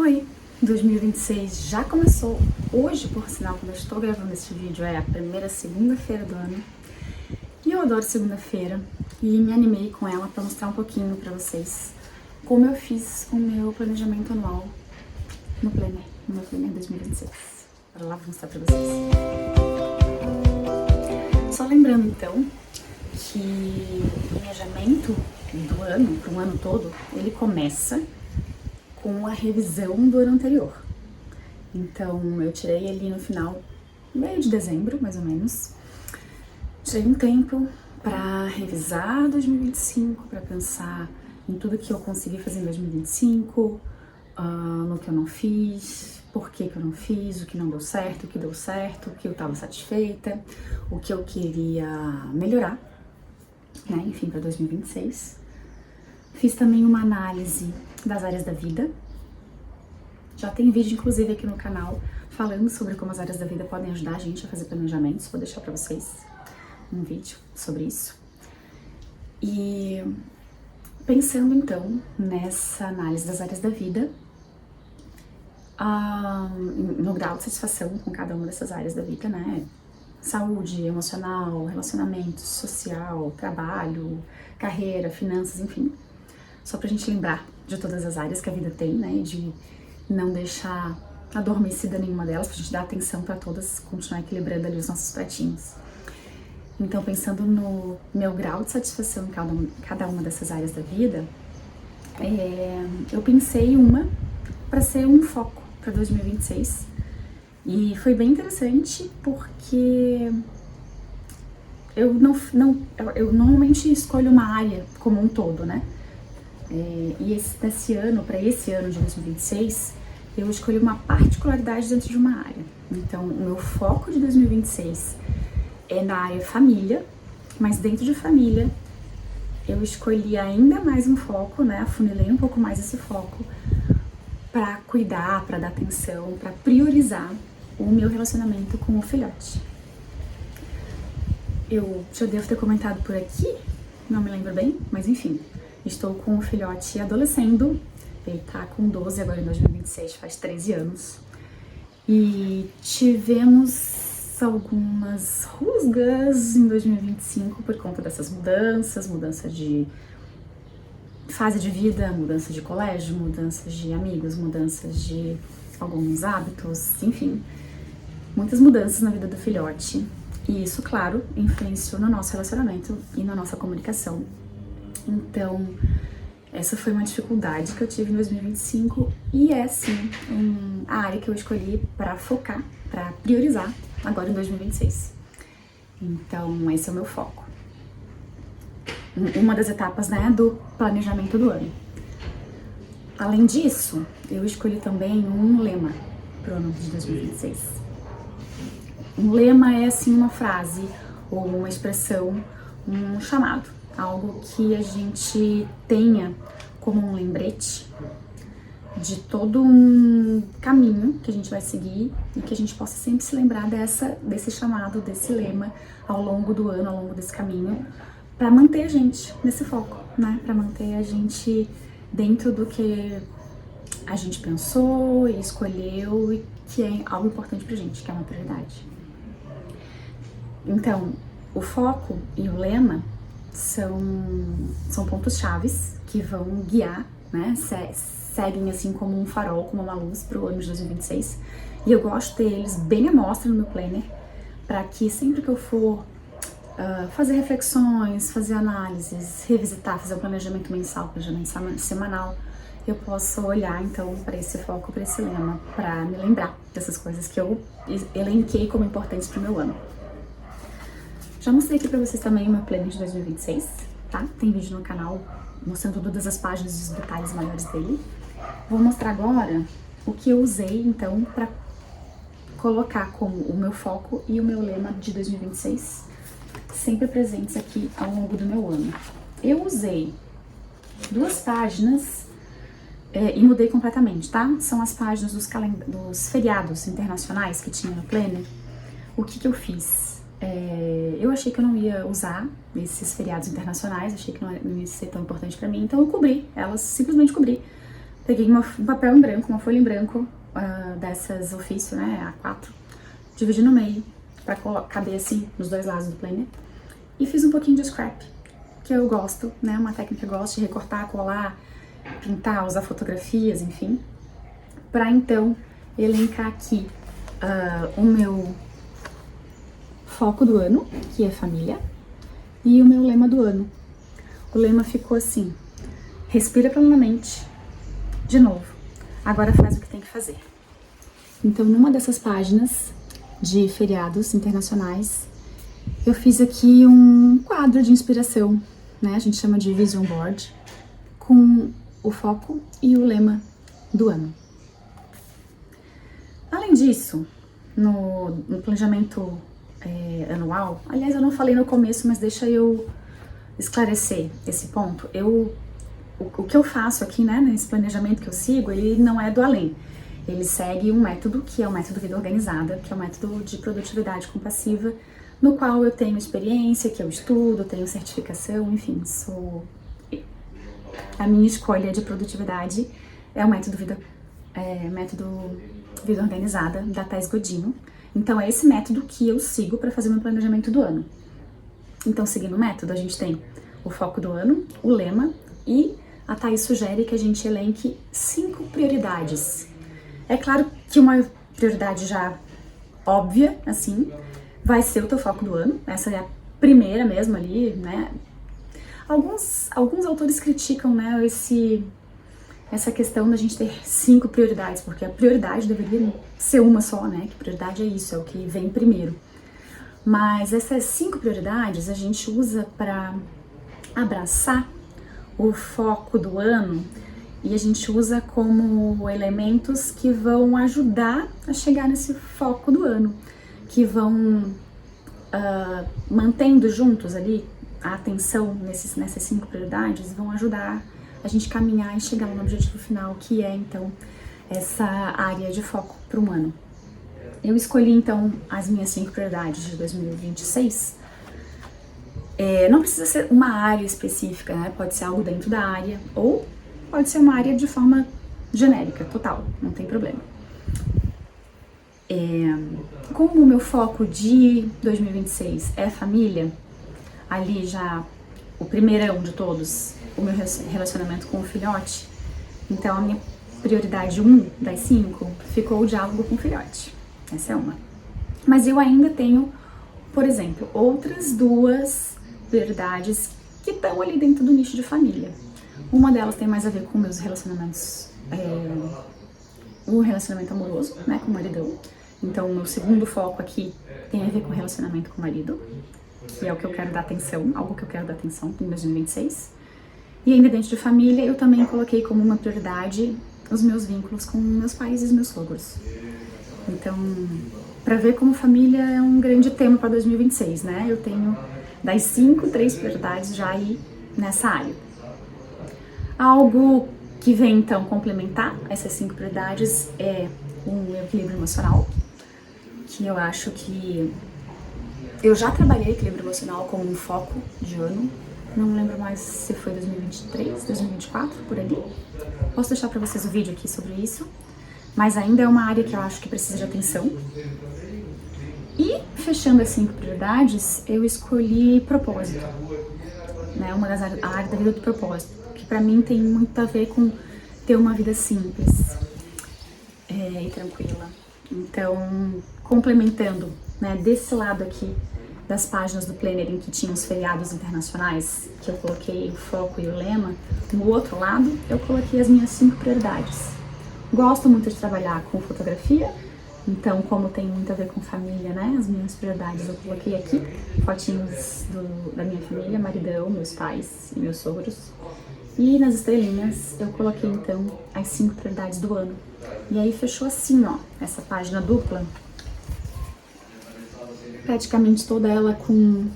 Oi, 2026 já começou. Hoje, por sinal, quando eu estou gravando esse vídeo, é a primeira segunda-feira do ano. E eu adoro segunda-feira e me animei com ela para mostrar um pouquinho para vocês como eu fiz o meu planejamento anual no meu Planner 2026. Bora lá, vou mostrar para vocês. Só lembrando então que o planejamento do ano, para o ano todo, ele começa com a revisão do ano anterior. Então, eu tirei ali no final, meio de dezembro, mais ou menos, tirei um tempo para revisar 2025, para pensar em tudo que eu consegui fazer em 2025, no que eu não fiz, por que eu não fiz, o que não deu certo, o que deu certo, o que eu estava satisfeita, o que eu queria melhorar, né, enfim, para 2026. Fiz também uma análise das áreas da vida. Já tem vídeo, inclusive, aqui no canal falando sobre como as áreas da vida podem ajudar a gente a fazer planejamentos. Vou deixar pra vocês um vídeo sobre isso. E pensando, então, nessa análise das áreas da vida, no grau de satisfação com cada uma dessas áreas da vida, né? Saúde, emocional, relacionamento, social, trabalho, carreira, finanças, enfim. Só pra gente lembrar de todas as áreas que a vida tem, né? E de não deixar adormecida nenhuma delas, pra gente dar atenção pra todas, continuar equilibrando ali os nossos pratinhos. Então, pensando no meu grau de satisfação em cada uma dessas áreas da vida, eu pensei uma para ser um foco para 2026. E foi bem interessante porque eu normalmente escolho uma área como um todo, né? E para esse ano de 2026, eu escolhi uma particularidade dentro de uma área. Então, o meu foco de 2026 é na área família, mas dentro de família, eu escolhi ainda mais um foco, né? Afunilei um pouco mais esse foco para cuidar, para dar atenção, para priorizar o meu relacionamento com o filhote. Eu já devo ter comentado por aqui, não me lembro bem, mas enfim. Estou com o filhote adolescendo, ele tá com 12 agora em 2026, faz 13 anos. E tivemos algumas rusgas em 2025 por conta dessas mudança de fase de vida, mudança de colégio, mudanças de amigos, mudanças de alguns hábitos, enfim. Muitas mudanças na vida do filhote. E isso, claro, influenciou no nosso relacionamento e na nossa comunicação. Então, essa foi uma dificuldade que eu tive em 2025 e é, sim, a área que eu escolhi para focar, para priorizar agora em 2026. Então, esse é o meu foco. Uma das etapas, né, do planejamento do ano. Além disso, eu escolhi também um lema para o ano de 2026. Um lema é, assim, uma frase ou uma expressão, um chamado. Algo que a gente tenha como um lembrete de todo um caminho que a gente vai seguir e que a gente possa sempre se lembrar desse chamado, desse lema ao longo do ano, ao longo desse caminho, para manter a gente nesse foco, né? Para manter a gente dentro do que a gente pensou e escolheu e que é algo importante pra gente, que é uma prioridade. Então, o foco e o lema são pontos chaves que vão guiar, né? Seguem assim como um farol, como uma luz para o ano de 2026. E eu gosto de ter eles bem à mostra no meu planner, para que sempre que eu for fazer reflexões, fazer análises, revisitar, fazer um planejamento mensal, planejamento semanal, eu possa olhar então para esse foco, para esse lema, para me lembrar dessas coisas que eu elenquei como importantes para o meu ano. Já mostrei aqui pra vocês também o meu planner de 2026, tá? Tem vídeo no canal mostrando todas as páginas e os detalhes maiores dele. Vou mostrar agora o que eu usei, então, pra colocar como o meu foco e o meu lema de 2026 sempre presentes aqui ao longo do meu ano. Eu usei 2 páginas e mudei completamente, tá? São as páginas dos feriados internacionais que tinha no planner. O que eu fiz? Eu achei que eu não ia usar esses feriados internacionais, achei que não ia ser tão importante pra mim, então eu cobri elas, simplesmente cobri peguei um papel em branco, uma folha em branco, dessas ofício, né, A4, dividi no meio, pra caber assim, nos dois lados do planner, e fiz um pouquinho de scrap, que eu gosto, né, uma técnica que eu gosto de recortar, colar, pintar, usar fotografias, enfim, pra então elencar aqui o meu foco do ano, que é família, e o meu lema do ano. O lema ficou assim: respira plenamente, de novo, agora faz o que tem que fazer. Então, numa dessas páginas de feriados internacionais, eu fiz aqui um quadro de inspiração, né? A gente chama de vision board, com o foco e o lema do ano. Além disso, no planejamento anual, aliás, eu não falei no começo, mas deixa eu esclarecer esse ponto. O que eu faço aqui, né, nesse planejamento que eu sigo, ele não é do além. Ele segue um método que é o método Vida Organizada, que é o método de produtividade compassiva, no qual eu tenho experiência, que eu estudo, tenho certificação, enfim, a minha escolha de produtividade é o método Vida Organizada, da Thais Godinho. Então é esse método que eu sigo para fazer meu planejamento do ano. Então, seguindo o método, a gente tem o foco do ano, o lema, e a Thais sugere que a gente elenque 5 prioridades. É claro que uma prioridade já óbvia, assim, vai ser o teu foco do ano. Essa é a primeira mesmo ali, né? Alguns autores criticam, né, essa questão da gente ter 5 prioridades, porque a prioridade deveria ser uma só, né? Que prioridade é isso, é o que vem primeiro. Mas essas 5 prioridades a gente usa para abraçar o foco do ano, e a gente usa como elementos que vão ajudar a chegar nesse foco do ano, que vão mantendo juntos ali a atenção nessas 5 prioridades, vão ajudar a gente caminhar e chegar no objetivo final, que é então essa área de foco para um ano. Eu escolhi então as minhas 5 prioridades de 2026. Não precisa ser uma área específica, né? Pode ser algo dentro da área, ou pode ser uma área de forma genérica, total, não tem problema. Como o meu foco de 2026 é família, ali já o primeirão de todos, o meu relacionamento com o filhote, então a minha prioridade 1 das 5 ficou o diálogo com o filhote. Essa é uma. Mas eu ainda tenho, por exemplo, outras 2 prioridades que estão ali dentro do nicho de família. Uma delas tem mais a ver com meus relacionamentos, o relacionamento amoroso, né, com o maridão. Então, o meu segundo foco aqui tem a ver com relacionamento com o marido, que é o que eu quero dar atenção, algo que eu quero dar atenção em 2026. E ainda dentro de família, eu também coloquei como uma prioridade os meus vínculos com meus pais e os meus sogros. Então, para ver como família é um grande tema para 2026, né? Eu tenho das 5, 3 prioridades já aí nessa área. Algo que vem então complementar essas 5 prioridades é o meu equilíbrio emocional, que eu acho que eu já trabalhei equilíbrio emocional como um foco de ano. Não lembro mais se foi 2023, 2024, por ali. Posso deixar para vocês o vídeo aqui sobre isso, mas ainda é uma área que eu acho que precisa de atenção. E fechando as 5 prioridades, eu escolhi propósito, né? Uma das áreas, a área da vida do propósito, que para mim tem muito a ver com ter uma vida simples e tranquila. Então, complementando, né, desse lado aqui das páginas do planner em que tinham os feriados internacionais, que eu coloquei o foco e o lema, no outro lado eu coloquei as minhas 5 prioridades. Gosto muito de trabalhar com fotografia, então como tem muito a ver com família, né, as minhas prioridades eu coloquei aqui, fotinhos da minha família, maridão, meus pais e meus sogros. E nas estrelinhas eu coloquei então as 5 prioridades do ano. E aí fechou assim, ó, essa página dupla, praticamente toda ela com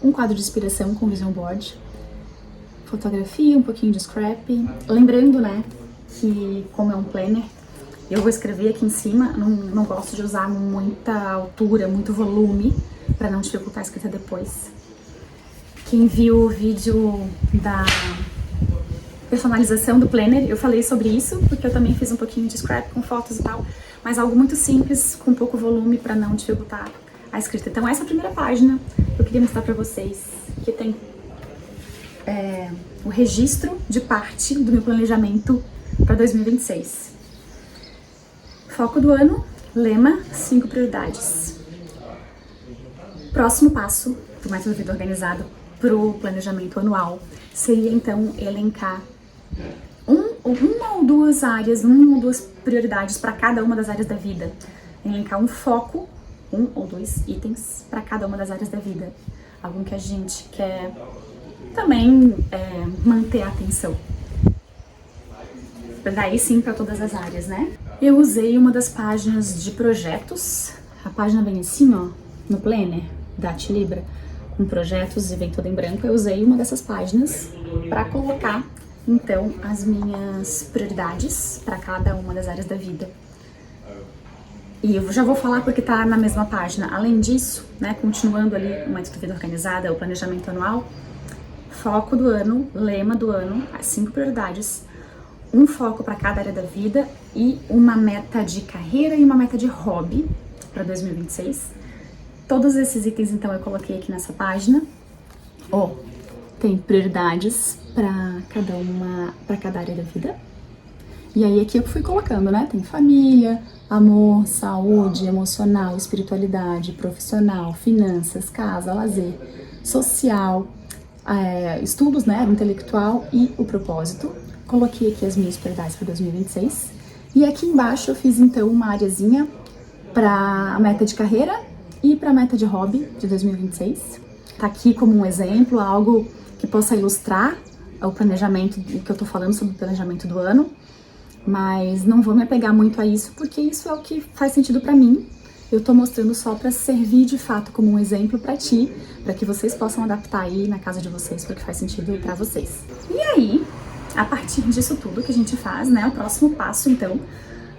um quadro de inspiração com vision board, fotografia, um pouquinho de scrap. Lembrando, né, que como é um planner, eu vou escrever aqui em cima, não gosto de usar muita altura, muito volume, para não dificultar a escrita depois. Quem viu o vídeo personalização do planner. Eu falei sobre isso porque eu também fiz um pouquinho de scrap com fotos e tal, mas algo muito simples, com pouco volume para não dificultar a escrita. Então essa é a primeira página que eu queria mostrar para vocês, que tem o registro de parte do meu planejamento para 2026. Foco do ano, lema, 5 prioridades. Próximo passo do método Vida Organizada para o planejamento anual seria então elencar uma ou duas áreas, uma ou duas prioridades para cada uma das áreas da vida. Elencar um foco, 1 ou 2 itens para cada uma das áreas da vida. Algo que a gente quer também manter a atenção. Daí sim para todas as áreas, né? Eu usei uma das páginas de projetos. A página vem assim, ó, no Planner da Tilibra, com projetos e vem toda em branco. Eu usei uma dessas páginas para colocar, então, as minhas prioridades para cada uma das áreas da vida. E eu já vou falar porque tá na mesma página. Além disso, né, continuando ali o método Vida Organizada, o planejamento anual, foco do ano, lema do ano, as 5 prioridades, um foco para cada área da vida e uma meta de carreira e uma meta de hobby para 2026. Todos esses itens, então, eu coloquei aqui nessa página. Tem prioridades para cada área da vida. E aí aqui eu fui colocando, né? Tem família, amor, saúde, emocional, espiritualidade, profissional, finanças, casa, lazer, social, estudos, né? Intelectual e o propósito. Coloquei aqui as minhas prioridades para 2026. E aqui embaixo eu fiz então uma areazinha para a meta de carreira e para a meta de hobby de 2026. Tá aqui como um exemplo, algo que possa ilustrar o planejamento, o que eu tô falando sobre o planejamento do ano. Mas não vou me apegar muito a isso, porque isso é o que faz sentido para mim. Eu tô mostrando só para servir de fato como um exemplo para ti, para que vocês possam adaptar aí na casa de vocês, porque faz sentido para vocês. E aí, a partir disso tudo que a gente faz, né, o próximo passo então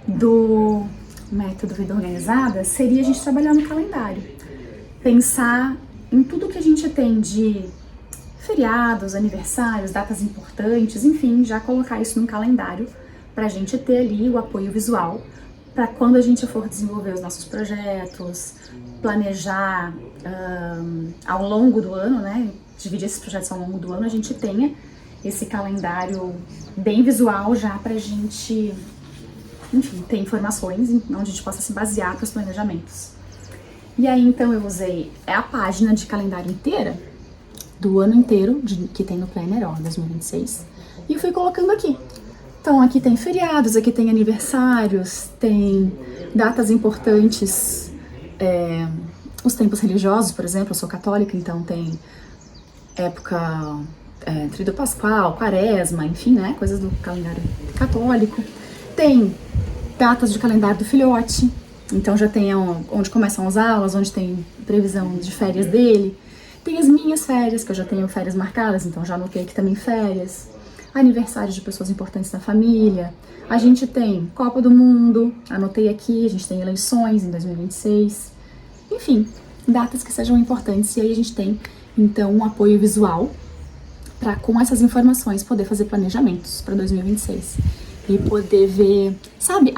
do método Vida Organizada seria a gente trabalhar no calendário, pensar em tudo que a gente tem de feriados, aniversários, datas importantes, enfim, já colocar isso num calendário pra gente ter ali o apoio visual para quando a gente for desenvolver os nossos projetos, planejar ao longo do ano, né, dividir esses projetos ao longo do ano, a gente tenha esse calendário bem visual já pra gente, enfim, ter informações onde a gente possa se basear para os planejamentos. E aí, então, eu usei a página de calendário inteira, do ano inteiro, que tem no Planner, ó, 2026, e fui colocando aqui. Então, aqui tem feriados, aqui tem aniversários, tem datas importantes, os tempos religiosos, por exemplo, eu sou católica, então tem época Tríduo Pascal, Quaresma, enfim, né, coisas do calendário católico. Tem datas de calendário do filhote, então já tem onde começam as aulas, onde tem previsão de férias dele. Tem as minhas férias, que eu já tenho férias marcadas, então já anotei aqui também férias. Aniversários de pessoas importantes da família. A gente tem Copa do Mundo, anotei aqui, a gente tem eleições em 2026. Enfim, datas que sejam importantes. E aí a gente tem, então, um apoio visual para, com essas informações, poder fazer planejamentos para 2026. E poder ver, sabe,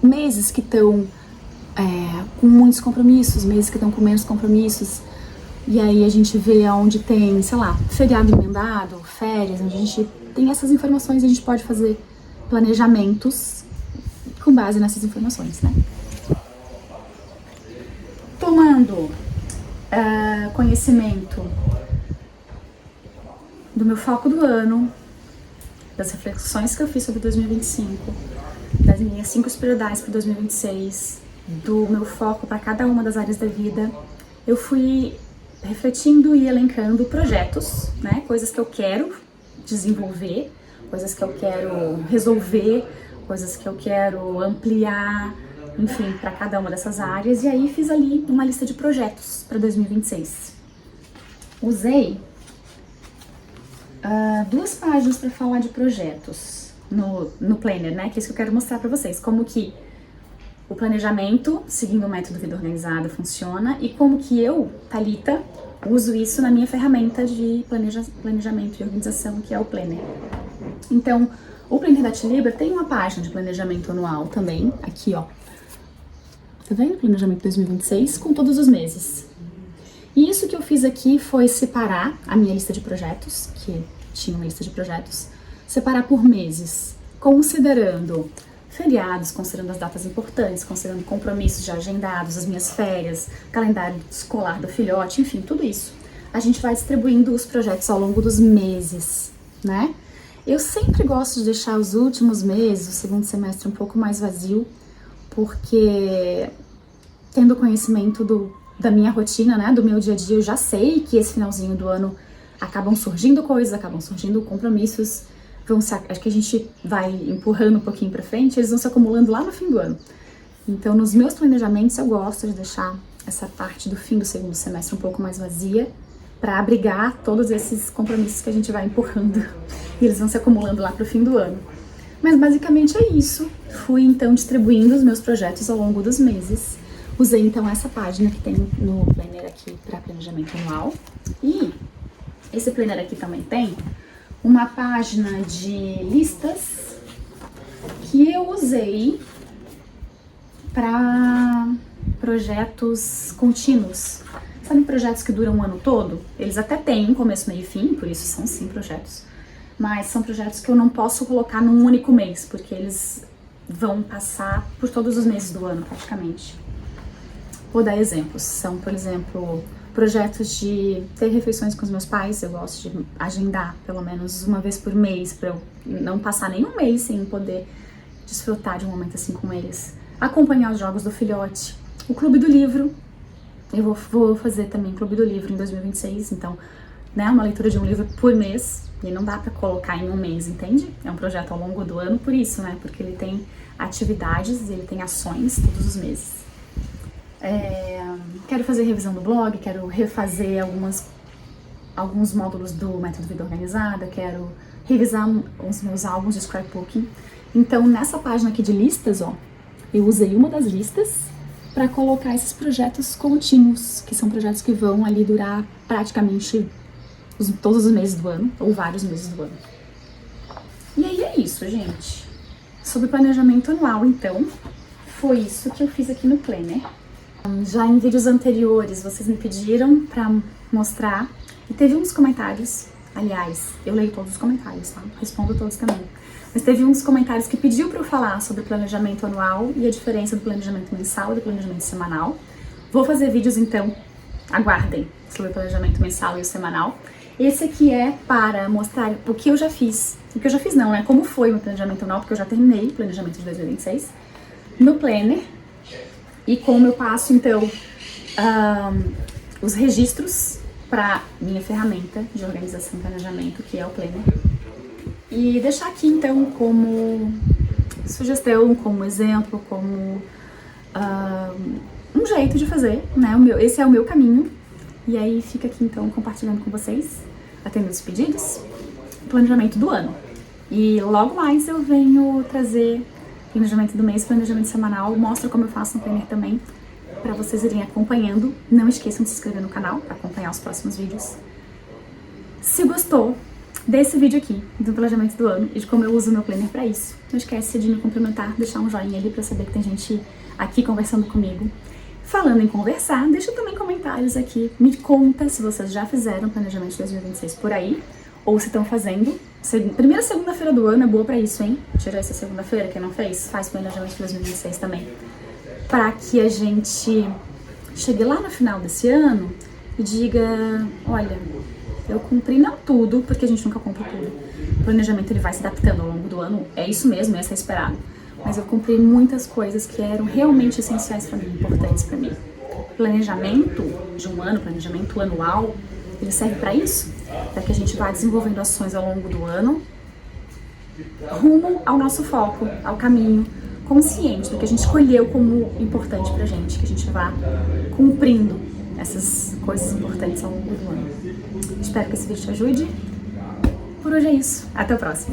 meses que estão com muitos compromissos, meses que estão com menos compromissos. E aí a gente vê onde tem, sei lá, feriado emendado, férias, onde a gente tem essas informações e a gente pode fazer planejamentos com base nessas informações, né? Tomando conhecimento do meu foco do ano, das reflexões que eu fiz sobre 2025, das minhas 5 prioridades para 2026, do meu foco para cada uma das áreas da vida, eu fui refletindo e elencando projetos, né, coisas que eu quero desenvolver, coisas que eu quero resolver, coisas que eu quero ampliar, enfim, para cada uma dessas áreas. E aí fiz ali uma lista de projetos para 2026. Usei 2 páginas para falar de projetos no Planner, né, que é isso que eu quero mostrar para vocês, como que o planejamento, seguindo o método Vida Organizada, funciona e como que eu, Thalita, uso isso na minha ferramenta de planejamento e organização, que é o Planner. Então, o Planner da Tilibra tem uma página de planejamento anual também, aqui ó. Tá vendo? Planejamento 2026 com todos os meses. E isso que eu fiz aqui foi separar a minha lista de projetos, que tinha uma lista de projetos, separar por meses, considerando feriados, considerando as datas importantes, considerando compromissos já agendados, as minhas férias, calendário escolar do filhote, enfim, tudo isso. A gente vai distribuindo os projetos ao longo dos meses, né? Eu sempre gosto de deixar os últimos meses, o segundo semestre, um pouco mais vazio, porque tendo conhecimento da minha rotina, né, do meu dia a dia, eu já sei que esse finalzinho do ano acabam surgindo coisas, acabam surgindo compromissos, acho que a gente vai empurrando um pouquinho pra frente, eles vão se acumulando lá no fim do ano. Então, nos meus planejamentos, eu gosto de deixar essa parte do fim do segundo semestre um pouco mais vazia, para abrigar todos esses compromissos que a gente vai empurrando e eles vão se acumulando lá pro fim do ano. Mas basicamente é isso. Fui então distribuindo os meus projetos ao longo dos meses. Usei então essa página que tem no Planner aqui para planejamento anual. E esse Planner aqui também tem uma página de listas que eu usei para projetos contínuos. Sabe projetos que duram um ano todo? Eles até têm começo, meio e fim, por isso são sim projetos. Mas são projetos que eu não posso colocar num único mês, porque eles vão passar por todos os meses do ano, praticamente. Vou dar exemplos. São, por exemplo, projetos de ter refeições com os meus pais. Eu gosto de agendar pelo menos uma vez por mês, para eu não passar nenhum mês sem poder desfrutar de um momento assim com eles. Acompanhar os jogos do filhote. O Clube do Livro. Eu vou fazer também Clube do Livro em 2026, então, né, uma leitura de um livro por mês, e não dá pra colocar em um mês, entende? É um projeto ao longo do ano por isso, né, porque ele tem atividades, ele tem ações todos os meses. Quero fazer revisão do blog, quero refazer alguns módulos do Método Vida Organizada, quero revisar os meus álbuns de scrapbooking. Então, nessa página aqui de listas, ó, eu usei uma das listas para colocar esses projetos contínuos, que são projetos que vão ali durar praticamente todos os meses do ano, ou vários meses do ano. E aí é isso, gente. Sobre planejamento anual, então, foi isso que eu fiz aqui no Planner. Já em vídeos anteriores, vocês me pediram para mostrar, e teve uns comentários, aliás, eu leio todos os comentários, tá? Respondo todos também. Mas teve uns comentários que pediu para eu falar sobre planejamento anual e a diferença do planejamento mensal e do planejamento semanal. Vou fazer vídeos, então, aguardem, sobre o planejamento mensal e o semanal. Esse aqui é para mostrar o que eu já fiz. O que eu já fiz não, né? Como foi o meu planejamento anual, porque eu já terminei o planejamento de 2026 no Planner. E como eu passo, então, os registros para minha ferramenta de organização e planejamento, que é o Planner. E deixar aqui, então, como sugestão, como exemplo, como um jeito de fazer, né? Esse é o meu caminho. E aí fica aqui, então, compartilhando com vocês, atendendo os pedidos, o planejamento do ano. E logo mais eu venho trazer planejamento do mês, planejamento semanal, mostro como eu faço no Planner também, para vocês irem acompanhando. Não esqueçam de se inscrever no canal para acompanhar os próximos vídeos. Se gostou desse vídeo aqui, do planejamento do ano e de como eu uso o meu Planner para isso, não esquece de me cumprimentar, deixar um joinha ali para saber que tem gente aqui conversando comigo. Falando em conversar, deixa também comentários aqui, me conta se vocês já fizeram planejamento de 2026 por aí, ou se estão fazendo. Primeira segunda-feira do ano é boa pra isso, hein? Tirar essa segunda-feira, quem não fez, faz planejamento de 2026 também. Pra que a gente chegue lá no final desse ano e diga, olha, eu cumpri não tudo, porque a gente nunca cumpre tudo. O planejamento ele vai se adaptando ao longo do ano, é isso mesmo, esse é esperado. Mas eu cumpri muitas coisas que eram realmente essenciais pra mim, importantes pra mim. Planejamento de um ano, planejamento anual, ele serve para isso, para que a gente vá desenvolvendo ações ao longo do ano, rumo ao nosso foco, ao caminho, consciente do que a gente escolheu como importante pra gente, que a gente vá cumprindo essas coisas importantes ao longo do ano. Espero que esse vídeo te ajude. Por hoje é isso. Até o próximo.